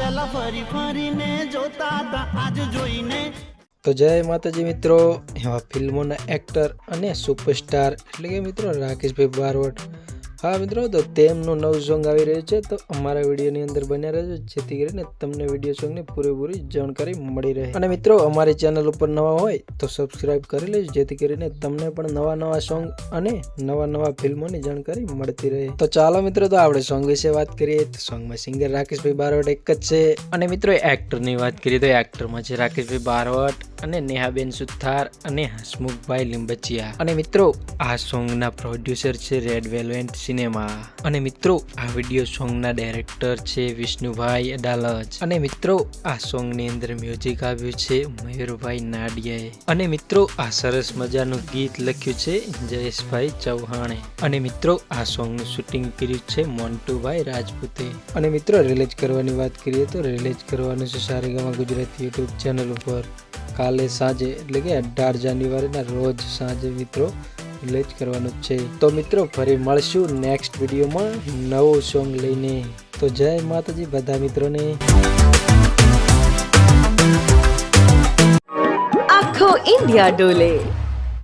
પેલા ફરી ફરીને જોતા હતા આજ જોઈને। તો જય માતાજી મિત્રો, એવા ફિલ્મોના એક્ટર અને સુપરસ્ટાર એટલે કે મિત્રો રાકેશભાઈ બારવટ। હા મિત્રો, તો તેમનું નવું સોંગ આવી રહ્યું છે, તો અમારા વિડીયોની અંદર બન્યા રહેજો જેથી કરીને તમને વિડીયો સોંગની પૂરેપૂરી જાણકારી મળી રહે। અને મિત્રો અમારી ચેનલ ઉપર નવા હોય તો સબસ્ક્રાઇબ કરી લેજો જેથી કરીને તમને પણ નવા સોંગ અને નવા ફિલ્મોની જાણકારી મળતી રહે। તો ચાલો મિત્રો, તો આપણે સોંગ વિશે વાત કરીએ તો સોંગમાં સિંગર રાકેશભાઈ બારવટ એક જ છે। અને મિત્રો એક્ટરની વાત કરીએ તો એક્ટરમાં છે રાકેશભાઈ બારવટ અને નેહાબેન સુથાર અને હસમુખભાઈ લીંબચિયા। અને મિત્રો આ સોંગના પ્રોડ્યુસર છે રેડ વેલ્વેટ સિનેમા। અને મિત્રો આ વિડીયો સોંગના ડાયરેક્ટર છે વિષ્ણુભાઈ અડાલજ। અને મિત્રો આ સોંગની અંદર મ્યુઝિક આવ્યું છે મયુરભાઈ નાડિયાએ। અને મિત્રો આ સરસ મજાનું ગીત લખ્યું છે જયેશભાઈ ચૌહાણે। અને મિત્રો આ સોંગનું શૂટિંગ કર્યું છે મોન્ટુભાઈ રાજપૂતે। અને મિત્રો રિલીઝ કરવાની વાત કરીએ તો રિલીઝ કરવાનું છે સારેગામા ગુજરાતી યુટ્યુબ ચેનલ ઉપર કાલે સાંજે એટલે કે 18 જાન્યુઆરીના રોજ સાંજે મિત્રો રિલીઝ કરવાનું છે। તો મિત્રો ફરી મળશું નેક્સ્ટ વિડીયોમાં નવું સોંગ લઈને। તો જય માતાજી બધા મિત્રોને। આખો ઇન્ડિયા ડોલે।